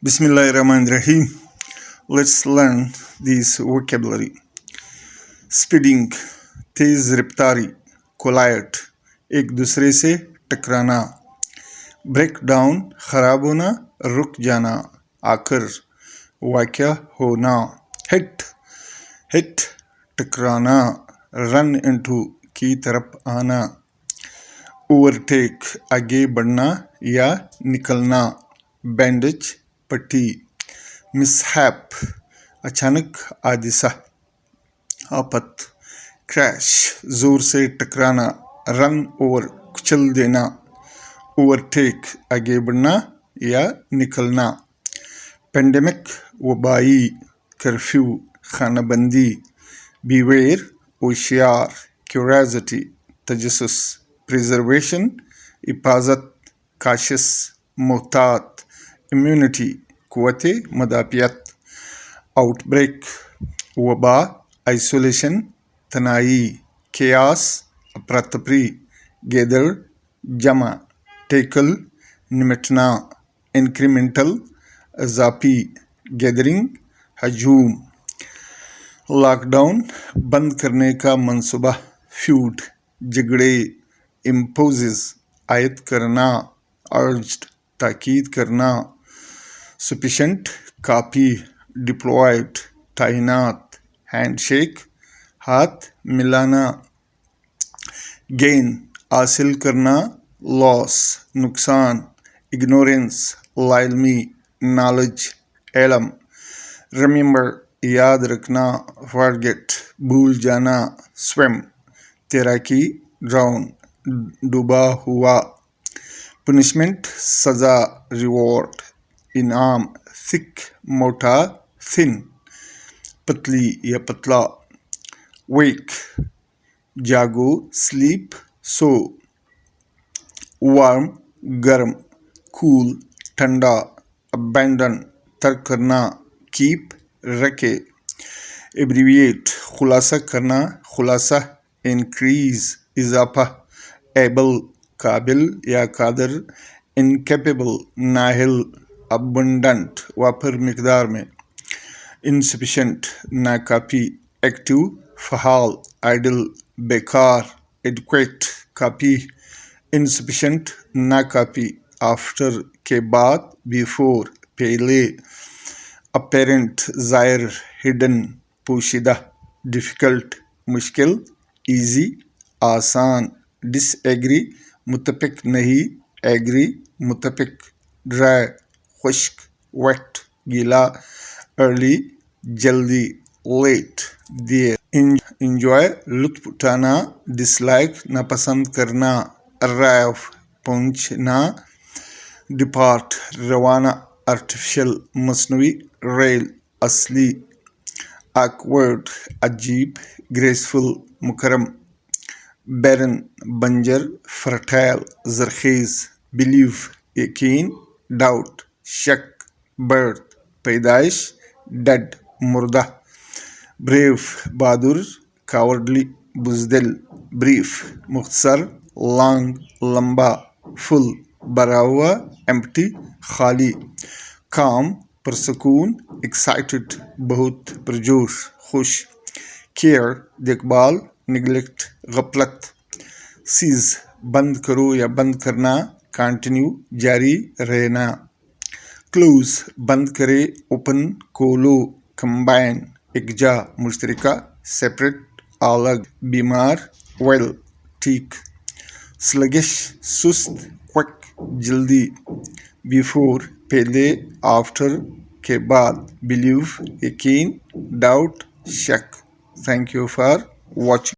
Bismillahirrahmanirrahim. Let's learn this vocabulary. Speeding, Tej रफ्तारी, collide, एक दूसरे से टकराना. ब्रेक डाउन, खराब होना, रुक जाना, आकर, वाक़या होना. हिट, टकराना. रन इनटू, की तरफ आना. ओवरटेक, आगे बढ़ना या निकलना. बैंडेज, पट्टी. मिसहैप, अचानक हादसा, आफत. क्रैश, जोर से टकराना. रन ओवर, कुचल देना. ओवरटेक, आगे बढ़ना या निकलना. पेंडेमिक, वबाई. कर्फ्यू, खानाबंदी. बीवेयर, होशियार. क्यूरियोसिटी, तजस्सुस. प्रिजर्वेशन, हिफाजत. काशिश, मोहतात. इम्यूनिटी, कुव्वते मदाफियत. आउटब्रेक, वबा. आइसोलेशन, तनाई. केयास, अफरा-तफरी. गैदर, जमा. टेकल, निमटना. इंक्रीमेंटल, इजाफी. गैदरिंग, हजूम. लॉकडाउन, बंद करने का मंसूबा. फ्यूड, झगड़े. इम्पोजेस, आयत करना. अर्ज्ड, ताकीद करना. सफिशिएंट, काफ़ी. डिप्लॉयड, तैनात. हैंडशेक, हाथ मिलाना. गेन, हासिल करना. लॉस, नुकसान. इग्नोरेंस, लाइल्मी. नॉलेज, इल्म. रिमेंबर, याद रखना. फॉरगेट, भूल जाना. स्विम, तैराकी. ड्राउन, डूबा हुआ. पनिशमेंट, सजा. रिवॉर्ड, इनाम. थिक, मोटा. थिन, पतली या पतला. वेक, जागो. स्लीप, सो. वार्म, गर्म. कूल, ठंडा. अबैंडन, तर्क करना. कीप, रखे. एब्रीविएट, खुलासा करना. खुलासा. इंक्रीज, इजाफा. एबल, काबिल या कादर. इनकेपेबल, नाहिल. अबंडेंट, वापर मिकदार में. इनसफिशिएंट, नाकाफी. एक्टिव, फहाल. आइडल, बेकार. एडिक्वेट, काफी. इनसफिशिएंट, नाकाफी. आफ्टर, के बाद. बिफोर, पहले. अपेरेंट, जाहिर. हिडन, पोशीदा. डिफिकल्ट, मुश्किल. इजी, आसान. डिसएग्री, मुत्तफिक नहीं. एग्री, मुत्तफिक. ड्राई, खुश्क. वेट, गीला. अर्ली, जल्दी. लेट, देर. इंजॉय, लुत्फ उठाना. डिसलाइक, नापसंद करना. अराइव, पहुंचना. डिपार्ट, रवाना. आर्टिफिशियल, मसनवी. रेल, असली. ऑकवर्ड, अजीब. ग्रेसफुल, मुकरम. बैरन, बंजर. फर्टाइल, जरखेज. बिलीव, यकीन. डाउट, शक. बर्थ, पैदाइश. डेड, मुर्दा. ब्रेव, बहादुर. कावर्डली, बुजदिल. ब्रीफ, मुख्तसर. लॉन्ग, लंबा. फुल, भरा हुआ. एम्प्टी, खाली. काम, पुरसकून. एक्साइटेड, बहुत पुरजोश, खुश. केयर, देखभाल. निगलेक्ट, गफलत. सीज, बंद करो या बंद करना. कंटिन्यू, जारी रहना. क्लोज, बंद करे. ओपन, खोलो. कंबाइन, एकजा. मुश्तरका. सेपरेट, अलग. बीमार. वेल, ठीक. स्लगिश, सुस्त. क्विक, जल्दी. बिफोर, पहले. आफ्टर, के बाद. बिलीव, यकीन. डाउट, शक. Thank you for watching.